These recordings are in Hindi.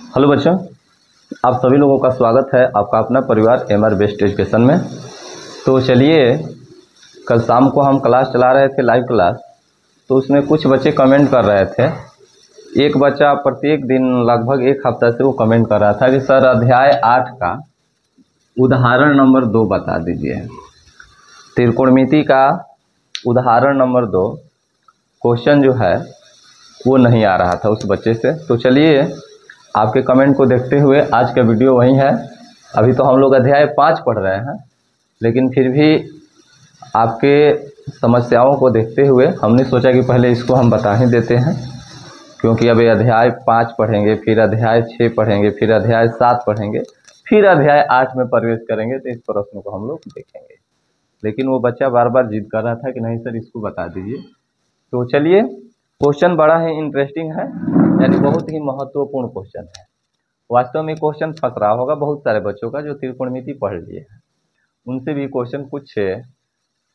हेलो बच्चों, आप सभी लोगों का स्वागत है आपका अपना परिवार एमआर बेस्ट एजुकेशन में। तो चलिए, कल शाम को हम क्लास चला रहे थे, लाइव क्लास। तो उसमें कुछ बच्चे कमेंट कर रहे थे। एक बच्चा प्रत्येक दिन लगभग एक हफ्ता से वो कमेंट कर रहा था कि सर अध्याय 8 का उदाहरण नंबर 2 बता दीजिए। त्रिकोणमिति का उदाहरण नंबर 2 क्वेश्चन जो है वो नहीं आ रहा था उस बच्चे से। तो चलिए, आपके कमेंट को देखते हुए आज का वीडियो वही है। अभी तो हम लोग अध्याय 5 पढ़ रहे हैं, लेकिन फिर भी आपके समस्याओं को देखते हुए हमने सोचा कि पहले इसको हम बता ही देते हैं, क्योंकि अभी अध्याय 5 पढ़ेंगे, फिर अध्याय 6 पढ़ेंगे, फिर अध्याय 7 पढ़ेंगे, फिर अध्याय 8 में प्रवेश करेंगे। तो इस प्रश्न को हम लोग देखेंगे, लेकिन वो बच्चा बार बार जिद कर रहा था कि नहीं सर इसको बता दीजिए। तो चलिए, क्वेश्चन बड़ा ही इंटरेस्टिंग है, यानी बहुत ही महत्वपूर्ण क्वेश्चन है। वास्तव में क्वेश्चन फंस रहा होगा बहुत सारे बच्चों का जो त्रिकोणमिति पढ़ लिए हैं, उनसे भी क्वेश्चन कुछ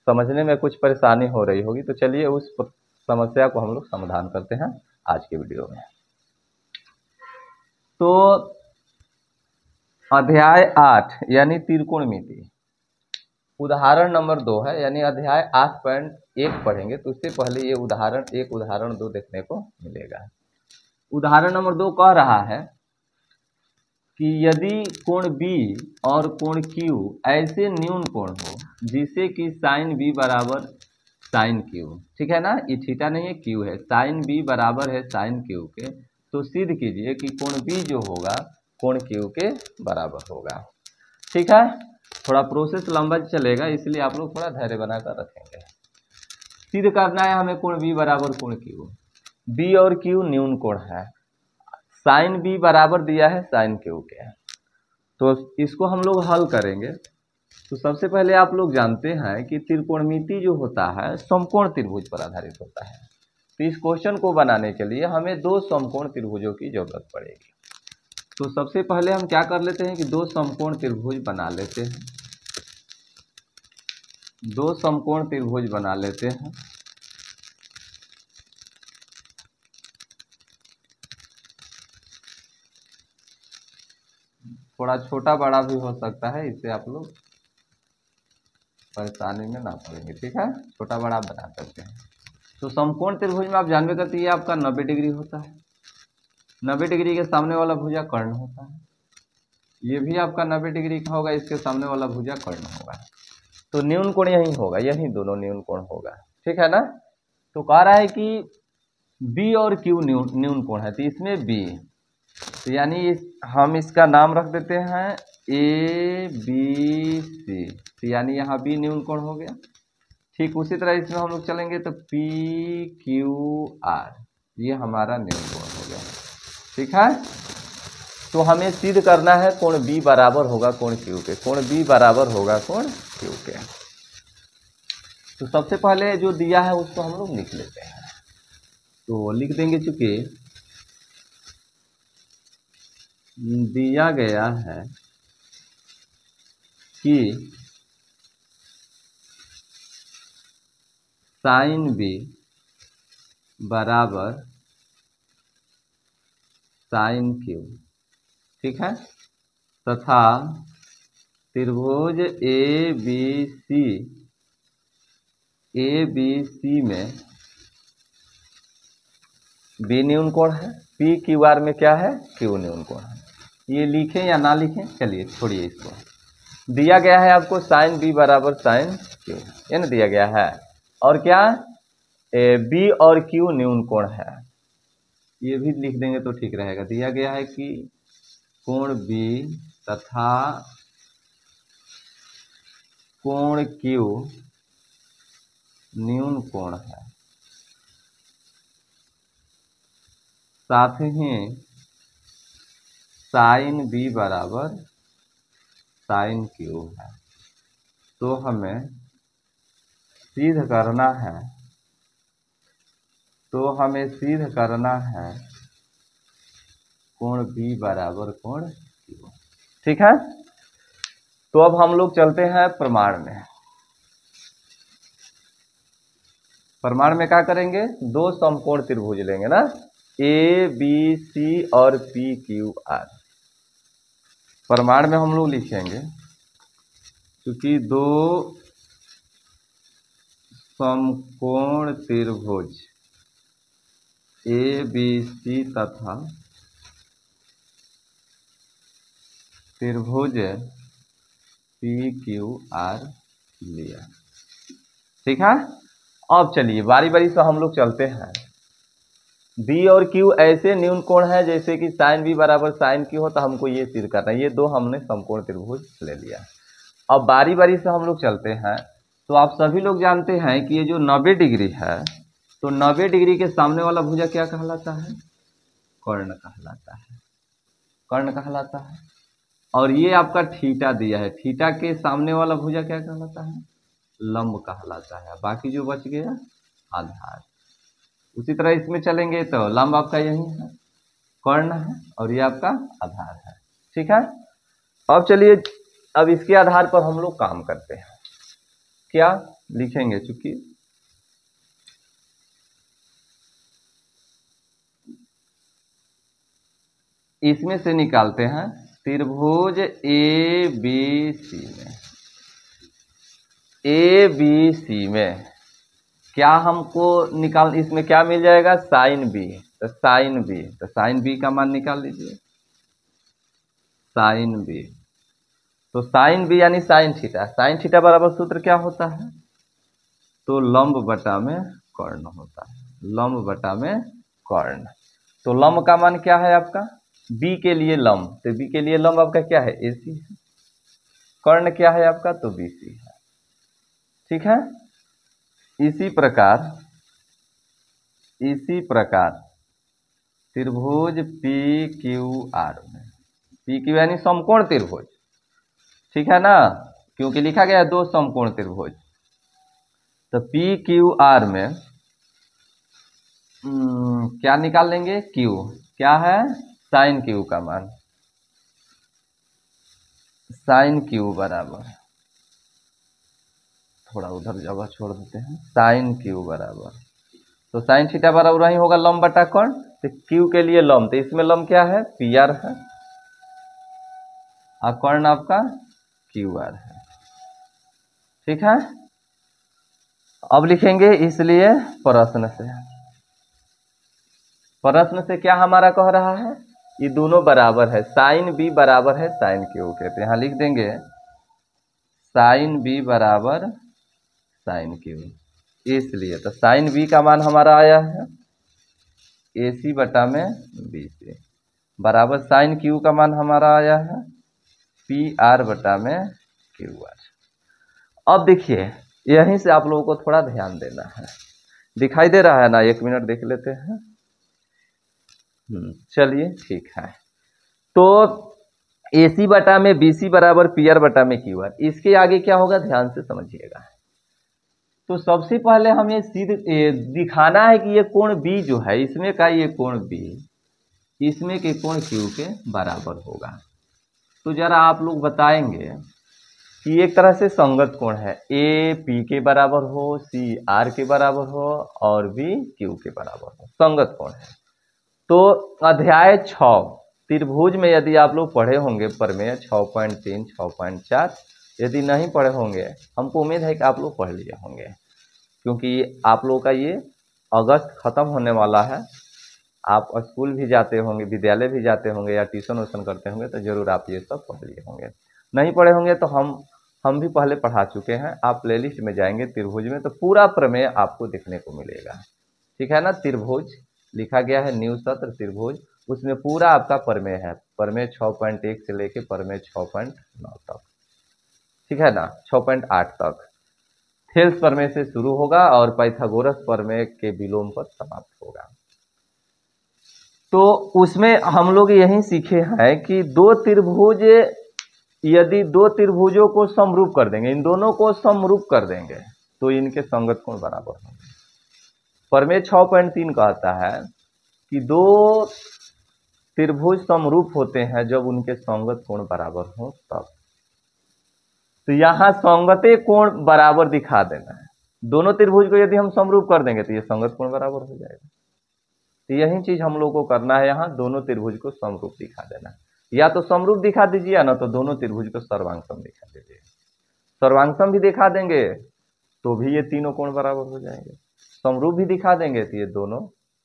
समझने में कुछ परेशानी हो रही होगी। तो चलिए उस समस्या को हम लोग समाधान करते हैं आज के वीडियो में। तो अध्याय 8 यानी त्रिकोणमिति उदाहरण नंबर 2 है, यानी अध्याय 8.1 पढ़ेंगे। तो उससे पहले ये उदाहरण 2 देखने को मिलेगा। उदाहरण नंबर 2 कह रहा है कि यदि कोण B और कोण Q ऐसे न्यून कोण हो जिसे कि साइन B बराबर साइन Q, ठीक है ना, ये थीटा नहीं है Q है, साइन B बराबर है साइन Q के, तो सिद्ध कीजिए कि कोण B जो होगा कोण Q के बराबर होगा। ठीक है, थोड़ा प्रोसेस लंबा चलेगा, इसलिए आप लोग थोड़ा धैर्य बनाकर रखेंगे। सिद्ध करना है हमें कोण B बराबर कोण Q। B और Q न्यून कोण है, साइन B बराबर दिया है साइन Q के। तो इसको हम लोग हल करेंगे। तो सबसे पहले आप लोग जानते हैं कि त्रिकोणमिति जो होता है समकोण त्रिभुज पर आधारित होता है। तो इस क्वेश्चन को बनाने के लिए हमें दो समकोण त्रिभुजों की जरूरत पड़ेगी। तो सबसे पहले हम क्या कर लेते हैं कि दो समकोण त्रिभुज बना लेते हैं। दो समकोण त्रिभुज बना लेते हैं। थोड़ा छोटा बड़ा भी हो सकता है, इससे आप लोग परेशानी में ना पड़ेंगे। ठीक है, छोटा बड़ा बना सकते हैं। तो समकोण त्रिभुज में आप जानते करते ये आपका 90 डिग्री होता है। 90 डिग्री के सामने वाला भुजा कर्ण होता है। ये भी आपका 90 डिग्री का होगा, इसके सामने वाला भुजा कर्ण होगा। तो न्यून कोण यही होगा, यही दोनों न्यून कोण होगा। ठीक है ना। तो कह रहा है कि B और Q न्यून कोण है, तो इसमें B, तो यानी हम इसका नाम रख देते हैं ABC, तो यानी यहाँ B न्यून कोण हो गया। ठीक उसी तरह इसमें हम लोग चलेंगे तो PQR, ये हमारा न्यून कोण हो गया। ठीक है, तो हमें सिद्ध करना है कोण B बराबर होगा कोण Q के, कोण B बराबर होगा कोण Q के। तो सबसे पहले जो दिया है उसको हम लोग लिख लेते हैं। तो लिख देंगे, चूंकि दिया गया है कि साइन B बराबर साइन Q, ठीक है, तथा त्रिभुज ABC में B न्यून कोण है, PQR में क्या है, Q न्यून कोण है। ये लिखें या ना लिखें, चलिए छोड़िए इसको। दिया गया है आपको साइन B बराबर साइन Q, ये ना दिया गया है, और क्या B और Q न्यून कोण है, ये भी लिख देंगे तो ठीक रहेगा। दिया गया है कि कोण B तथा कोण Q न्यून कोण है, साथ ही साइन B बराबर साइन Q है। तो हमें सिद्ध करना है, कोण B बराबर कोण Q। ठीक है, तो अब हम लोग चलते हैं प्रमाण में। प्रमाण में क्या करेंगे, दो समकोण त्रिभुज लेंगे ना। ए बी सी और पी क्यू आर। प्रमाण में हम लोग लिखेंगे क्योंकि दो समकोण त्रिभुज ए बी सी तथा त्रिभुज पी क्यू आर लिया। ठीक है। अब चलिए बारी बारी से हम लोग चलते हैं। बी और क्यू ऐसे न्यून कोण है जैसे कि साइन बी बराबर साइन क्यू हो, तो हमको ये सिद्ध करना है। ये दो हमने समकोण त्रिभुज ले लिया। अब बारी बारी से हम लोग चलते हैं। तो आप सभी लोग जानते हैं कि ये जो 90 डिग्री है, तो 90 डिग्री के सामने वाला भुजा क्या कहलाता है? कर्ण कहलाता है। कर्ण कहलाता है। और ये आपका थीटा दिया है, थीटा के सामने वाला भुजा क्या कहलाता है? लंब कहलाता है। बाकी जो बच गया आधार। उसी तरह इसमें चलेंगे तो लंब आपका यही है, कर्ण है, और ये आपका आधार है। ठीक है। अब चलिए, अब इसके आधार पर हम लोग काम करते हैं। क्या लिखेंगे? चूंकि इसमें से निकालते हैं त्रिभुज ए बी सी में। ए बी सी में क्या हमको निकाल, इसमें क्या मिल जाएगा? Sine B. तो साइन बी, तो साइन बी का मान निकाल लीजिए। साइन बी, तो साइन बी यानी साइन थीटा। साइन थीटा बराबर सूत्र क्या होता है? तो लंब बटा में कर्ण होता है। लंब बटा में कर्ण। तो लंब का मान क्या है आपका? बी के लिए लंब, तो बी के लिए लंब आपका क्या है? एसी है। कर्ण क्या है आपका? तो बीसी है। ठीक है। इसी प्रकार त्रिभुज पी क्यू आर में, पी क्यू यानी समकोण त्रिभुज। ठीक है ना, क्योंकि लिखा गया है दो समकोण त्रिभुज। तो पी क्यू आर में क्या निकाल लेंगे? क्यू क्या है? साइन क्यू का मान। साइन क्यू बराबर, थोड़ा उधर जगह छोड़ देते हैं। साइन क्यू बराबर, तो साइन थीटा बराबर वही होगा लंब बटा कर्ण। तो क्यू के लिए लंब, तो इसमें लंब क्या है? पी आर है, और कर्ण आपका क्यू आर है। ठीक है। अब लिखेंगे इसलिए प्रश्न से क्या हमारा कह रहा है? ये दोनों बराबर है, साइन बी बराबर है साइन क्यू के। तो यहाँ लिख देंगे साइन बी बराबर साइन क्यू। इसलिए तो साइन बी का मान हमारा आया है AC बटा में BC बराबर साइन क्यू का मान हमारा आया है PR बटा में QR। अब देखिए, यहीं से आप लोगों को थोड़ा ध्यान देना है। दिखाई दे रहा है ना? 1 मिनट देख लेते हैं। चलिए ठीक है। तो AC बटा में BC बराबर PR बटा में QR। इसके आगे क्या होगा? ध्यान से समझिएगा। तो सबसे पहले हमें सीधे दिखाना है कि ये कोण B जो है, इसमें का ये कोण B इसमें के कोण Q के बराबर होगा। तो जरा आप लोग बताएंगे कि एक तरह से संगत कोण है, A P के बराबर हो, C R के बराबर हो और B Q के बराबर हो, संगत कोण है। तो अध्याय 6 त्रिभुज में यदि आप लोग पढ़े होंगे प्रमेय 6.3 6.4, यदि नहीं पढ़े होंगे, हमको उम्मीद है कि आप लोग पढ़ लिए होंगे, क्योंकि आप लोगों का ये अगस्त खत्म होने वाला है। आप स्कूल भी जाते होंगे, विद्यालय भी जाते होंगे या ट्यूशन व्यूशन करते होंगे, तो जरूर आप ये सब पढ़ लिए होंगे। नहीं पढ़े होंगे तो हम भी पहले पढ़ा चुके हैं। आप प्लेलिस्ट में जाएंगे त्रिभुज में, तो पूरा प्रमेय आपको देखने को मिलेगा। ठीक है ना। त्रिभुज लिखा गया है न्यू सत्र त्रिभुज, उसमें पूरा आपका प्रमेय है। प्रमेय 6.1 से लेके प्रमेय 6.9 तक। ठीक है ना, 6.8 तक थेल्स प्रमेय से शुरू होगा और पाइथागोरस प्रमेय के विलोम पर समाप्त होगा। तो उसमें हम लोग यही सीखे हैं कि दो त्रिभुज, यदि दो त्रिभुजों को समरूप कर देंगे, इन दोनों को समरूप कर देंगे, तो इनके संगत कोण बराबर होंगे। प्रमेय 6.3 कहता है कि दो त्रिभुज समरूप होते हैं जब उनके संगत कोण बराबर हो तब। तो यहां संगते कोण बराबर दिखा देना है। दोनों त्रिभुज को यदि हम समरूप कर देंगे तो ये संगत कोण बराबर हो जाएगा। तो यही चीज हम लोग को करना है, यहाँ दोनों त्रिभुज को समरूप दिखा देना। या तो समरूप दिखा दीजिए, ना तो दोनों त्रिभुज को सर्वांगसम दिखा दीजिए। सर्वांगसम भी दिखा देंगे तो भी ये तीनों कोण बराबर हो जाएंगे, समरूप भी दिखा देंगे तो ये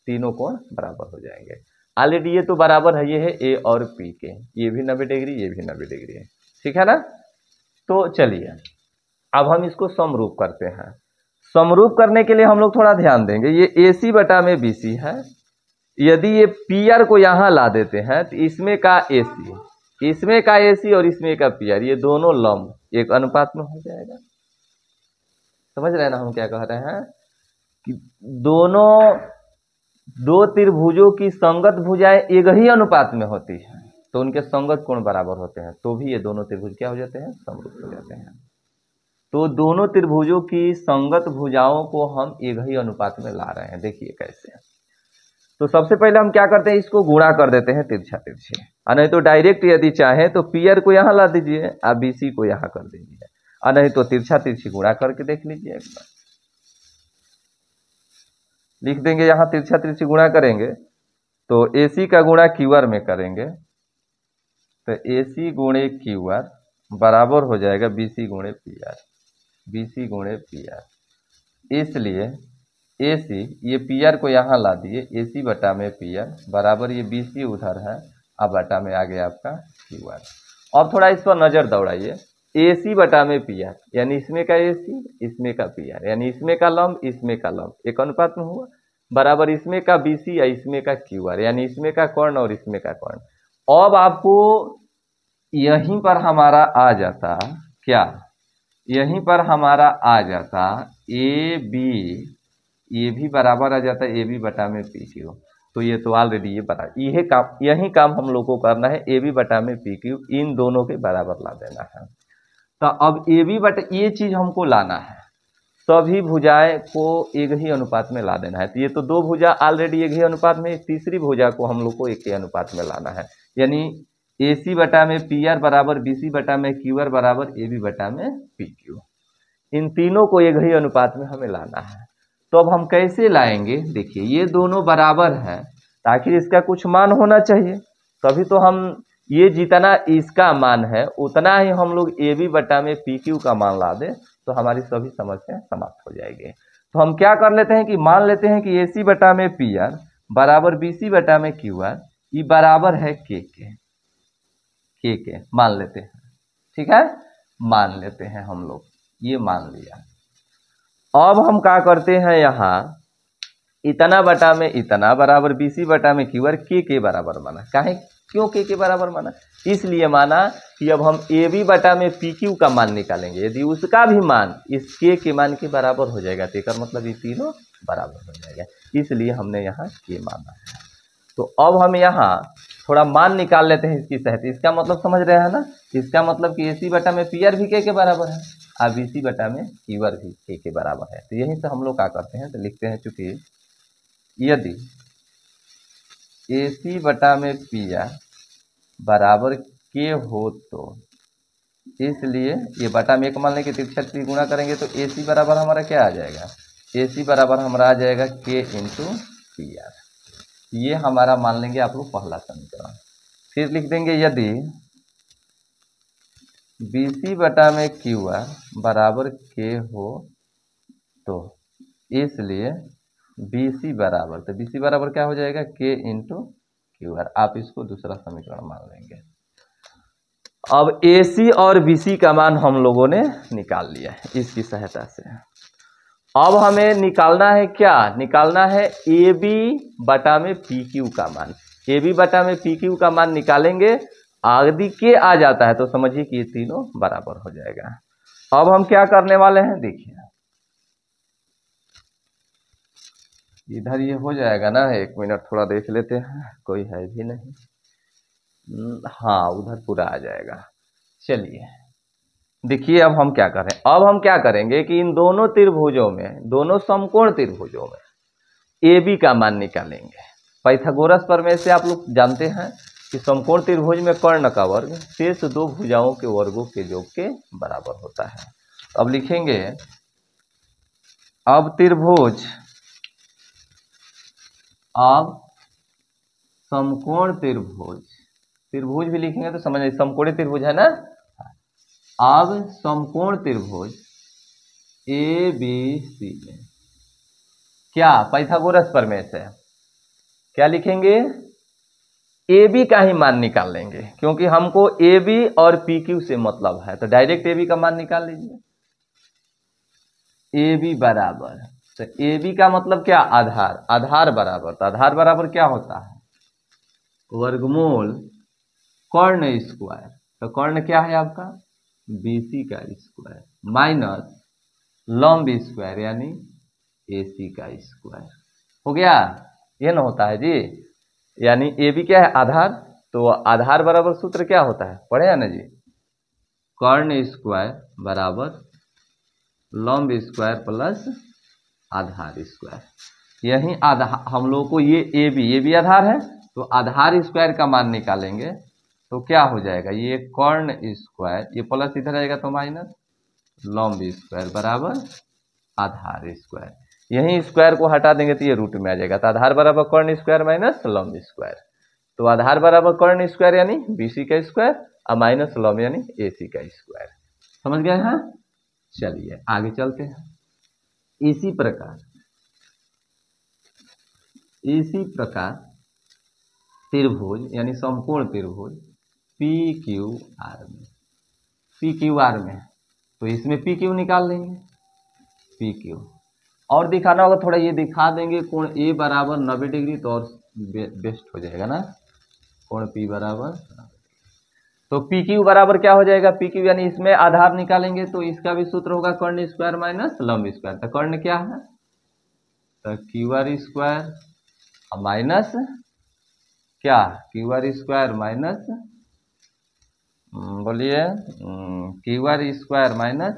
तीनों कोण बराबर हो जाएंगे। ऑलरेडी ये तो बराबर है, ये है ए और पी के, ये भी 90 डिग्री, ये भी 90 डिग्री है, ठीक है ना। तो चलिए अब हम इसको समरूप करते हैं। समरूप करने के लिए हम लोग थोड़ा ध्यान देंगे, ये AC बटा में BC है। यदि ये PR को यहां ला देते हैं तो इसमें का AC, इसमें का AC और इसमें का PR, ये दोनों लंब एक अनुपात में हो जाएगा। समझ रहे हैं ना हम क्या कह रहे हैं कि दोनों दो त्रिभुजों की संगत भुजाएं एक ही अनुपात में होती है तो उनके संगत कोण बराबर होते हैं, तो भी ये दोनों त्रिभुज क्या हो जाते हैं, समरूप हो जाते हैं। तो दोनों त्रिभुजों की संगत भुजाओं को हम एक ही अनुपात में ला रहे हैं। देखिए कैसे। तो सबसे पहले हम क्या करते हैं, इसको गुणा कर देते हैं तिरछा तिरछी, और नहीं तो डायरेक्ट यदि चाहे तो PR को यहाँ ला दीजिए और BC को यहाँ कर दीजिए, और नहीं तो तिरछा तिरछी गुणा करके देख लीजिए एक बार। लिख देंगे यहाँ तिरछा तिरछी गुणा करेंगे तो AC का गुणा QR में करेंगे तो AC गुणे QR बराबर हो जाएगा BC गुणे PR, BC गुणे PR। इसलिए AC, ये PR को यहाँ ला दिए, AC बटा में PR बराबर ये BC उधर है, अब बटा में आ गया आपका QR। अब थोड़ा इस पर नजर दौड़ाइए, AC बटा में PR यानी इसमें का AC इसमें का PR, यानी इसमें का लंब इसमें का लंब एक अनुपात में हुआ, बराबर इसमें का BC या इसमें का QR यानी इसमें का कर्ण और इसमें का कर्ण। अब आपको यहीं पर हमारा आ जाता क्या, यहीं पर हमारा आ जाता AB, ये भी बराबर आ जाता है AB बटा में PQ। तो ये तो ऑलरेडी ये बता, यही काम हम लोग को करना है, AB बटा में PQ इन दोनों के बराबर ला देना है। तो अब AB बटा ये चीज हमको लाना है, सभी भुजाएं को एक ही अनुपात में ला देना है। तो ये तो दो भुजा ऑलरेडी एक ही अनुपात में, तीसरी भुजा को हम लोग को एक ही अनुपात में लाना है, यानी AC बटा में PR बराबर BC बटा में QR बराबर AB बटा में PQ। इन तीनों को एक ही अनुपात में हमें लाना है। तो अब हम कैसे लाएंगे, देखिए ये दोनों बराबर है तो आखिर इसका कुछ मान होना चाहिए, तभी तो हम ये जितना इसका मान है उतना ही हम लोग AB बटा में PQ का मान ला दें तो हमारी सभी समस्याएं समाप्त हो जाएगी। तो हम क्या कर लेते हैं कि मान लेते हैं कि AC बटा में PR बराबर BC बटा में QR, ये बराबर है K के मान लेते हैं, ठीक है, मान लेते हैं हम लोग, ये मान लिया। अब हम क्या करते हैं, यहाँ इतना बटा में इतना बराबर BC बटा में QR के बराबर माना। काहे क्यों के बराबर माना, इसलिए माना कि अब हम AB बटा में PQ का मान निकालेंगे, यदि उसका भी मान इस के मान के बराबर हो जाएगा तो इसका मतलब ये तीनों बराबर हो जाएगा, इसलिए हमने यहाँ के माना है। तो अब हम यहाँ थोड़ा मान निकाल लेते हैं इसकी सहायता, इसका मतलब समझ रहे हैं ना, इसका मतलब कि AC बटा में PR भी के बराबर है और BC बटा में QR भी के बराबर है। तो यहीं से हम लोग क्या करते हैं, तो लिखते हैं चूंकि यदि AC बटा में PR बराबर के हो तो, इसलिए ये बटा में एक मान लेंगे, तिरछा तिरछी गुणा करेंगे तो AC बराबर हमारा क्या आ जाएगा, AC बराबर हमारा आ जाएगा K इंटू PR। ये हमारा मान लेंगे आप लोग पहला समीकरण। फिर लिख देंगे यदि BC बटा में QR बराबर K हो तो, इसलिए BC बराबर, तो BC बराबर क्या हो जाएगा K इंटू QR। आप इसको दूसरा समीकरण मान लेंगे। अब AC और BC का मान हम लोगों ने निकाल लिया है इसकी सहायता से। अब हमें निकालना है क्या, निकालना है AB बटा में PQ का मान। AB बटा में PQ का मान निकालेंगे, यदि के आ जाता है तो समझिए कि ये तीनों बराबर हो जाएगा। अब हम क्या करने वाले हैं, देखिए इधर ये हो जाएगा ना, एक मिनट थोड़ा देख लेते हैं, कोई है भी नहीं, हाँ उधर पूरा आ जाएगा। चलिए देखिए अब हम क्या करें, अब हम क्या करेंगे कि इन दोनों त्रिभुजों में, दोनों समकोण त्रिभुजों में AB का मान निकालेंगे। पाइथागोरस प्रमेय से आप लोग जानते हैं कि समकोण त्रिभुज में कर्ण का वर्ग शेष दो भुजाओं के वर्गों के योग के बराबर होता है। अब लिखेंगे, अब त्रिभुज, अब समकोण त्रिभुज, त्रिभुज भी लिखेंगे तो समझ आए, समकोणीय त्रिभुज है ना। अब समकोण त्रिभुज ए बी सी में क्या पाइथागोरस प्रमेय से क्या लिखेंगे, ए बी का ही मान निकाल लेंगे, क्योंकि हमको ए बी और पी क्यू से मतलब है, तो डायरेक्ट ए बी का मान निकाल लीजिए। ए बी बराबर, तो ए बी का मतलब क्या, आधार, आधार बराबर, तो आधार बराबर क्या होता है, वर्गमूल कर्ण स्क्वायर, तो कर्ण क्या है आपका बीसी का स्क्वायर माइनस लंब स्क्वायर यानी एसी का स्क्वायर, हो गया। ये ना होता है जी, यानी ए बी क्या है, आधार, तो आधार बराबर सूत्र क्या होता है, पढ़े है ना जी, कर्ण स्क्वायर बराबर लंब स्क्वायर प्लस आधार स्क्वायर। यही आधार हम लोग को ये भी आधार है, तो आधार स्क्वायर का मान निकालेंगे तो क्या हो जाएगा, ये कर्ण स्क्वायर, ये प्लस इधर आएगा तो माइनस लंब स्क्वायर बराबर आधार स्क्वायर। यही स्क्वायर को हटा देंगे तो ये रूट में आ जाएगा, तो आधार बराबर कर्ण स्क्वायर माइनस लंब स्क्वायर, तो आधार बराबर कर्ण स्क्वायर यानी बीसी का स्क्वायर और माइनस लंब यानी एसी का स्क्वायर। समझ गए हैं। चलिए आगे चलते हैं। इसी प्रकार त्रिभुज यानी समकोण त्रिभुज पी क्यू आर में, तो इसमें पी क्यू निकाल लेंगे, पी क्यू और दिखाना होगा थोड़ा, ये दिखा देंगे कोण ए बराबर 90 डिग्री, तो और बेस्ट हो जाएगा ना, कोण पी बराबर, तो पी क्यू बराबर क्या हो जाएगा, पी क्यू यानी इसमें आधार निकालेंगे तो इसका भी सूत्र होगा कर्ण स्क्वायर माइनस लंब स्क्वायर, तो कर्ण क्या है, तो क्यू आर स्क्वायर माइनस क्या, क्यू आर स्क्वायर माइनस, बोलिए क्यू आर स्क्वायर माइनस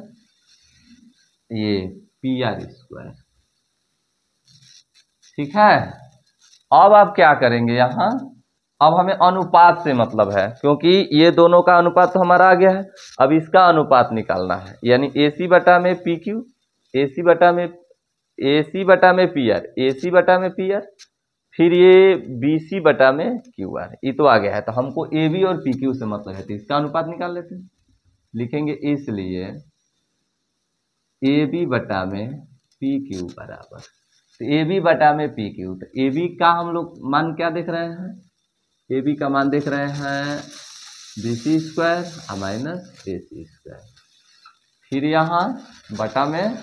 ये पी आर स्क्वायर, ठीक है। अब आप क्या करेंगे यहाँ, अब हमें अनुपात से मतलब है, क्योंकि ये दोनों का अनुपात तो हमारा आ गया है, अब इसका अनुपात निकालना है, यानी AC बटा में पी क्यू, AC बटा में पी आर, AC बटा में पी आर, फिर ये BC बटा में क्यू आर, ये तो आ गया है, तो हमको AB और PQ से मतलब है, तो इसका अनुपात निकाल लेते हैं, लिखेंगे इसलिए AB बटा में PQ बराबर, तो AB बटा में PQ, तो AB का हम लोग मान क्या देख रहे हैं, AB का मान देख रहे हैं BC square minus AC square, फिर यहाँ बटा में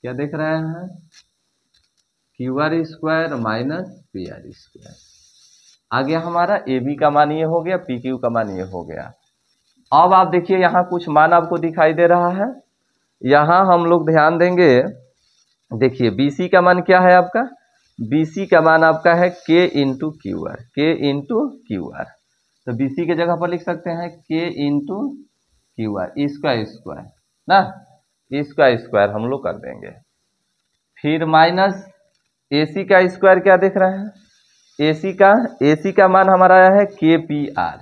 क्या देख रहे हैं Q R square minus P R square, आ गया हमारा AB का मान ये हो गया, PQ का मान ये हो गया। अब आप देखिए यहाँ कुछ मान आपको दिखाई दे रहा है, यहाँ हम लोग ध्यान देंगे, देखिए BC का मान क्या है आपका, BC का मान आपका है K इंटू क्यू आर, तो BC के जगह पर लिख सकते हैं K इंटू क्यू आर, इसका स्क्वायर ना, इसका स्क्वायर हम लोग कर देंगे, फिर माइनस AC का स्क्वायर क्या देख रहे हैं, AC का मान हमारा आया है KPR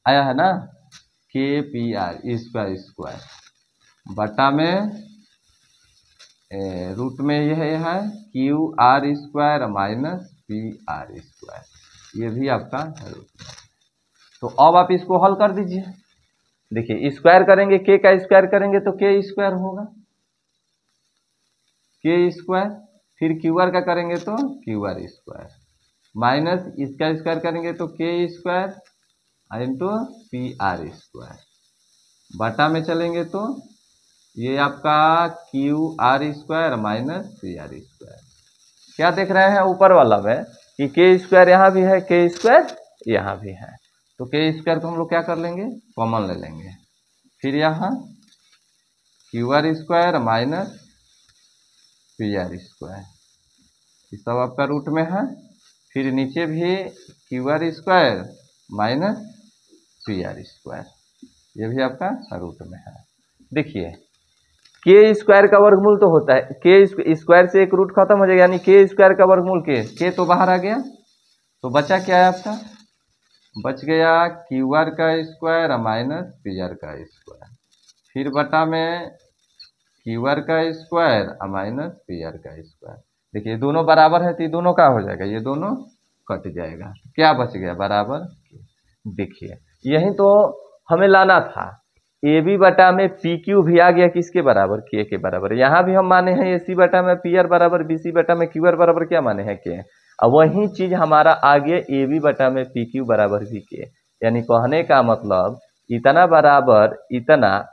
आया है ना, KPR इसका स्क्वायर बटा में रूट में यह है QR square minus PR square, ये भी आपका रूट में। तो अब आप इसको हल कर दीजिए, देखिए स्क्वायर करेंगे, K का स्क्वायर करेंगे तो K स्क्वायर होगा, K स्क्वायर, फिर QR का करेंगे तो QR स्क्वायर, माइनस इसका स्क्वायर करेंगे तो K square into PR square, बटा में चलेंगे तो ये आपका QR square minus PR square, क्या देख रहे हैं ऊपर वाला में कि K स्क्वायर यहाँ भी है, K स्क्वायर यहाँ भी है, तो K स्क्वायर को हम लोग क्या कर लेंगे, कॉमन ले लेंगे, फिर यहाँ QR square minus PR square, ये सब आपका रूट में है, फिर नीचे भी QR square minus PR square, ये भी आपका रूट में है। देखिए K स्क्वायर का वर्गमूल तो होता है, K स्क्वायर से एक रूट खत्म हो जाएगा, यानी K स्क्वायर का वर्गमूल K तो बाहर आ गया, तो बचा क्या है आपका, बच गया QR का स्क्वायर माइनस PR का स्क्वायर, फिर बटा में QR का स्क्वायर माइनस PR का स्क्वायर। देखिए दोनों बराबर है तो ये दोनों क्या हो जाएगा, ये दोनों कट जाएगा, क्या बच गया बराबर। देखिए यही तो हमें लाना था, ए बी बटा में पी क्यू भी आ गया किसके बराबर, के बराबर। यहाँ भी हम माने हैं ए सी बटा में पी आर बराबर, बी सी बटा में क्यू आर बराबर क्या माने हैं के। अब वही चीज हमारा आ गया ए बी बटा में पी क्यू बराबर भी के, यानी कहने का मतलब इतना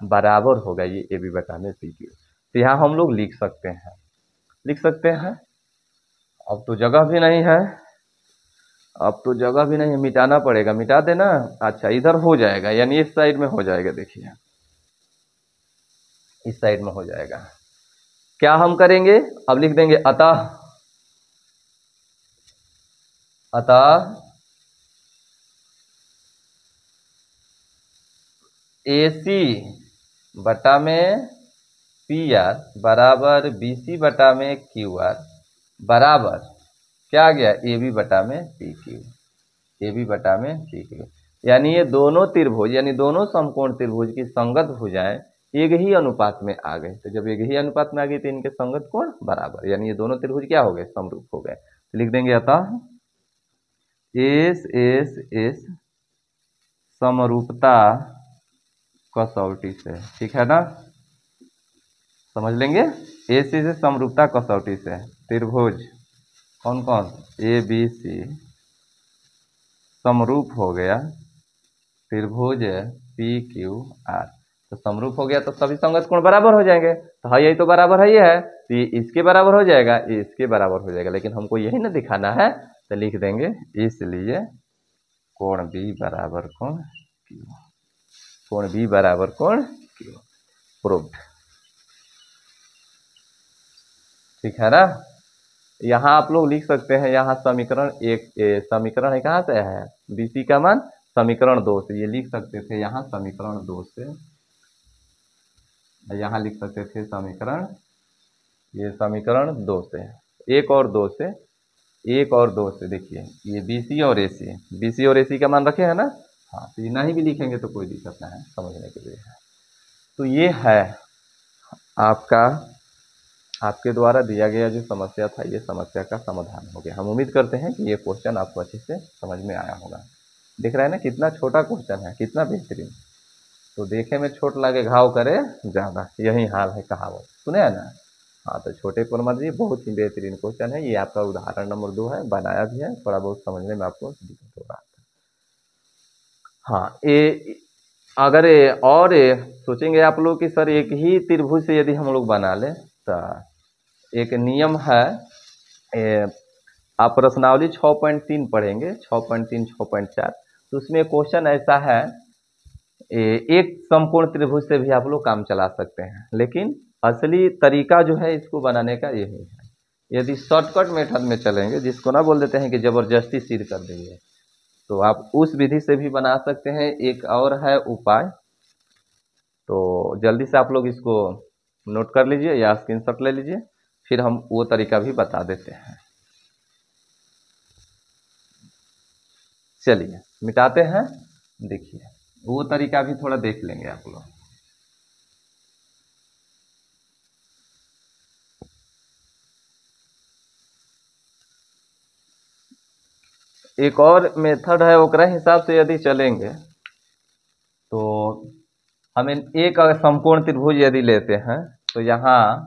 बराबर होगा ये ए बी बटा में पी क्यू। तो यहाँ हम लोग लिख सकते हैं, लिख सकते हैं। अब तो जगह भी नहीं है, अब तो जगह भी नहीं है, मिटाना पड़ेगा, मिटा देना। अच्छा इधर हो जाएगा, यानी इस साइड में हो जाएगा, देखिए इस साइड में हो जाएगा। क्या हम करेंगे, अब लिख देंगे अतः, अतः AC बटा में PR बराबर BC बटा में QR बराबर क्या आ गया, AB बटा में PQ, AB बटा में PQ। यानी ये दोनों त्रिभुज, यानी दोनों समकोण त्रिभुज की संगत भुजाएं एक ही अनुपात में आ गए। तो जब एक ही अनुपात में आ गई तो इनके संगत कोण बराबर, यानी ये दोनों त्रिभुज क्या हो गए, समरूप हो गए। तो लिख देंगे अतः एस समरूपता कसौटी से, ठीक है ना, समझ लेंगे। एस से समरूपता कसौटी से त्रिभुज कौन कौन, ABC समरूप हो गया त्रिभुज PQR। तो समरूप हो गया तो सभी संगत कोण बराबर हो जाएंगे। तो हाँ यही तो बराबर है, ये है तो ये इसके बराबर हो जाएगा, ये इसके बराबर हो जाएगा। लेकिन हमको यही ना दिखाना है, तो लिख देंगे इसलिए कोण B बराबर कोण Q, कोण B बराबर कोण Q, प्रूव्ड, ठीक है ना। यहाँ आप लोग लिख सकते हैं, यहाँ समीकरण एक, समीकरण है कहाँ से है, BC का मान समीकरण 2 से, ये लिख सकते थे यहाँ समीकरण 2 से, यहाँ लिख सकते थे समीकरण, ये समीकरण 2 से, एक और दो से, एक और दो से। देखिए ये BC और AC, BC और AC का मान रखे है ना, हाँ तो ये नहीं भी लिखेंगे तो कोई दिक्कत नहीं है, समझने के लिए है। तो ये है आपका, आपके द्वारा दिया गया जो समस्या था, ये समस्या का समाधान हो गया। हम उम्मीद करते हैं कि ये क्वेश्चन आपको अच्छे से समझ में आया होगा। दिख रहा है ना कितना छोटा क्वेश्चन है, कितना बेहतरीन। तो देखे में छोट लगे घाव करे ज़्यादा, यही हाल है कहावत, सुने है ना। हाँ तो छोटे पर मत, बहुत ही बेहतरीन क्वेश्चन है ये। आपका उदाहरण नंबर 2 है, बनाया भी है, थोड़ा बहुत समझने में आपको दिक्कत हो रहा है। हाँ ये अगर और सोचेंगे आप लोग कि सर एक ही त्रिभुज से यदि हम लोग बना लें, तो एक नियम है, आप प्रश्नावली 6.3 पढ़ेंगे, 6.3 6.4, तो उसमें क्वेश्चन ऐसा है, एक समकोण त्रिभुज से भी आप लोग काम चला सकते हैं, लेकिन असली तरीका जो है इसको बनाने का यही है। यदि शॉर्टकट मेथड में चलेंगे, जिसको ना बोल देते हैं कि जबरदस्ती सिद्ध कर देंगे, तो आप उस विधि से भी बना सकते हैं। एक और है उपाय, तो जल्दी से आप लोग इसको नोट कर लीजिए या स्क्रीनशॉट ले लीजिए, फिर हम वो तरीका भी बता देते हैं। चलिए मिटाते हैं, देखिए वो तरीका भी थोड़ा देख लेंगे आप लोग। एक और मेथड है, ओकरा हिसाब से यदि चलेंगे तो हमें एक अगर समकोण त्रिभुज यदि लेते हैं, तो यहाँ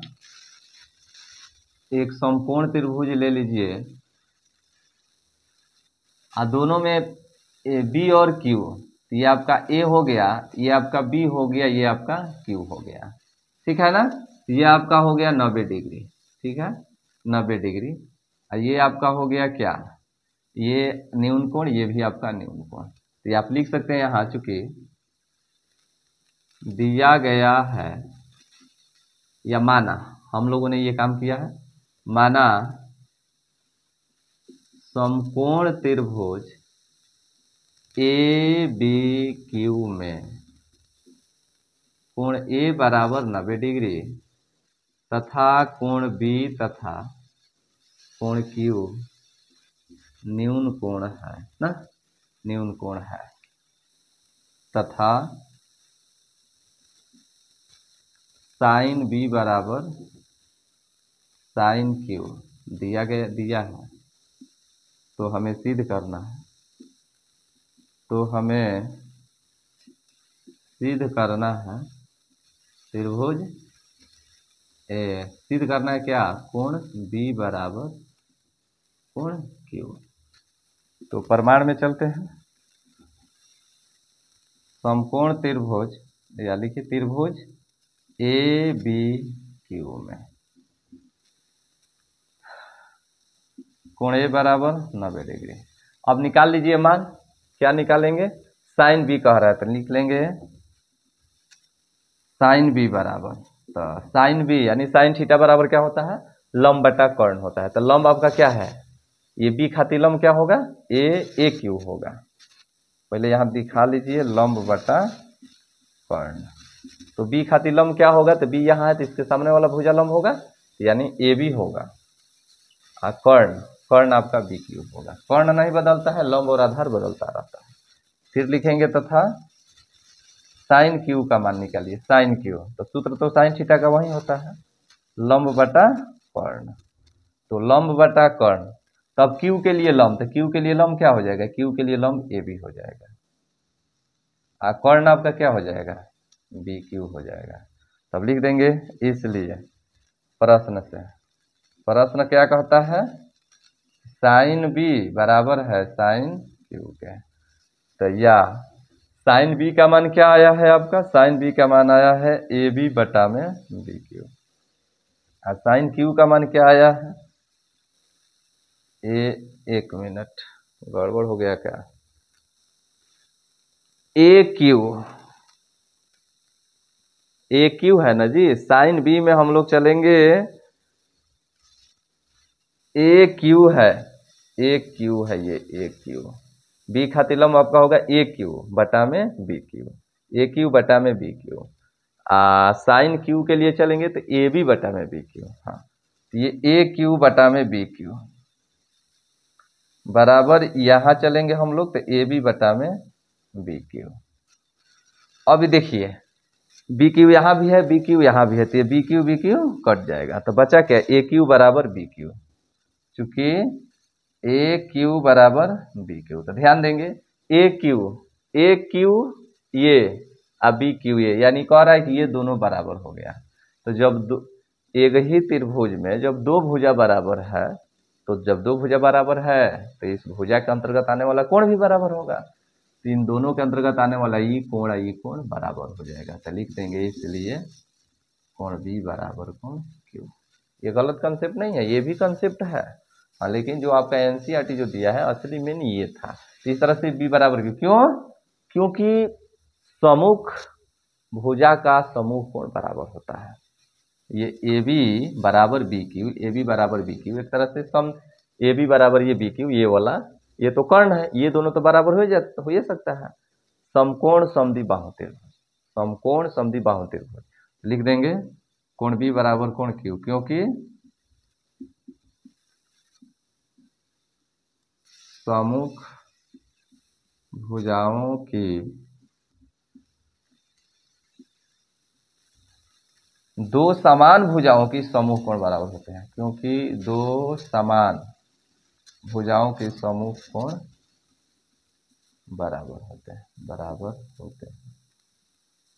एक समकोण त्रिभुज ले लीजिए, दोनों में बी और क्यू, तो ये आपका ए हो गया, ये आपका बी हो गया, ये आपका क्यू हो गया, ठीक है ना। ये आपका हो गया 90 डिग्री, ठीक है 90 डिग्री। और ये आपका हो गया क्या, ये न्यून कोण, ये भी आपका न्यून कोण। तो ये आप लिख सकते हैं यहाँ, चूंकि दिया गया है या माना, हम लोगों ने ये काम किया है, माना समकोण त्रिभुज ए बी क्यू में कोण ए बराबर 90 डिग्री तथा कोण बी तथा कोण क्यू न्यून कोण है ना, न्यून कोण है, तथा साइन बी बराबर साइन क्यू दिया है तो हमें सिद्ध करना है, तो हमें सिद्ध करना है त्रिभुज सिद्ध करना है क्या, कोण बी बराबर कोण क्यू। तो प्रमाण में चलते हैं। समकोण त्रिभुज या लिखिए त्रिभुज ए बी क्यू में कोण ए बराबर 90 डिग्री। अब निकाल लीजिए मान, क्या निकालेंगे, साइन बी कह रहा है तो लिख लेंगे साइन बी बराबर, तो साइन बी यानी साइन थीटा बराबर क्या होता है, लंब बटा कर्ण होता है। तो लंब आपका क्या है, ये बी खातिर लंब क्या होगा, ए क्यू होगा। पहले यहाँ दिखा लीजिए लंब बटा कर्ण, तो बी खातिर लंब क्या होगा, तो बी यहाँ है तो इसके सामने वाला भुजा लंब होगा यानी ए बी होगा, और कर्ण आपका बी क्यू होगा। कर्ण नहीं बदलता है, लंब और आधार बदलता रहता है। फिर लिखेंगे तथा साइन क्यू का मान निकालिए, साइन क्यू तो सूत्र तो साइन थीटा का वही होता है, लंब बटा कर्ण। तो लंब बटा कर्ण, तब क्यू के लिए लंब, तो क्यू के लिए लंब क्या हो जाएगा, क्यू के लिए लंब ए बी हो जाएगा, और कर्ण आपका क्या हो जाएगा, बी क्यू हो जाएगा। तब लिख देंगे इसलिए प्रश्न क्या कहता है, साइन बी बराबर है साइन क्यू के। तो या साइन बी का मान क्या आया है आपका, साइन बी का मान आया है ए बी बटा में बी क्यू, और साइन क्यू का मान क्या आया है, एक मिनट गड़बड़ हो गया क्या, ए क्यू है ना जी। साइन बी में हम लोग चलेंगे ए क्यू है ये ए क्यू, बी खातिर लंब आपका होगा ए क्यू बटा में बी क्यू, ए क्यू बटा में बी क्यू। साइन क्यू के लिए चलेंगे तो ए बी बटा में बी क्यू, हाँ तो ये ए क्यू बटा में बी क्यू बराबर, यहाँ चलेंगे हम लोग तो ए बी बटा में बी क्यू। अब देखिए बी क्यू यहाँ भी है, बी क्यू यहाँ भी है, तो ये बी क्यू कट जाएगा, तो बचा क्या, ए क्यू बराबर बी क्यू, चूंकि ए क्यू बराबर बी क्यू। तो ध्यान देंगे ए क्यू ये और बी क्यू ये, यानी कह रहा है कि ये दोनों बराबर हो गया। तो जब एक ही त्रिभुज में जब दो भुजा बराबर है, तो जब दो भुजा बराबर है तो इस भुजा के अंतर्गत आने वाला कोण भी बराबर होगा, तो इन दोनों के अंतर्गत आने वाला ई कोण बराबर हो जाएगा। तो लिख देंगे इसलिए कोण बी बराबर कोण क्यू। ये गलत कंसेप्ट नहीं है, ये भी कंसेप्ट है, हाँ लेकिन जो आपका एनसीईआरटी जो दिया है असली में नहीं ये था। तो इस तरह से बी बराबर क्यों, क्योंकि सम्मुख भुजा का समूह कोण बराबर होता है। ये ए बी बराबर बी क्यू, ए बी बराबर बी क्यू, एक तरह से सम ए बी बराबर ये बी क्यू, ये वाला ये तो कर्ण है, ये दोनों तो बराबर हो ही सकता है। समकोण समद्विबाहु त्रिभुज, समकोण समद्विबाहु त्रिभुज लिख देंगे कोण बी बराबर कोण क्यू, क्योंकि सम्मुख भुजाओं की दो समान भुजाओं की समूह कोण बराबर होते हैं, क्योंकि दो समान भुजाओं के समूह कोण बराबर होते हैं,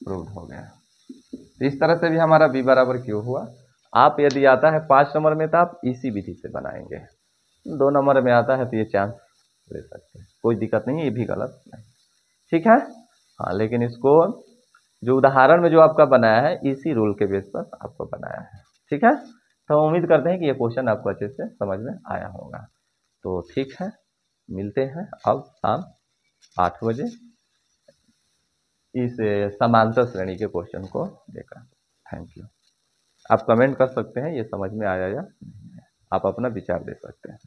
प्रूव्ड हो गया। तो इस तरह से भी हमारा बी बराबर क्यू हुआ। आप यदि आता है 5 नंबर में तो आप इसी विधि से बनाएंगे, 2 नंबर में आता है तो ये चांस ले सकते हैं, कोई दिक्कत नहीं, ये भी गलत नहीं, ठीक है। हाँ लेकिन इसको जो उदाहरण में जो आपका बनाया है इसी रूल के बेस पर आपको बनाया है, ठीक है। तो उम्मीद करते हैं कि ये क्वेश्चन आपको अच्छे से समझ में आया होगा। तो ठीक है, मिलते हैं अब शाम 8 बजे इस समांतर श्रेणी के क्वेश्चन को लेकर। Thank you. आप कमेंट कर सकते हैं ये समझ में आया या नहीं, आप अपना विचार दे सकते हैं।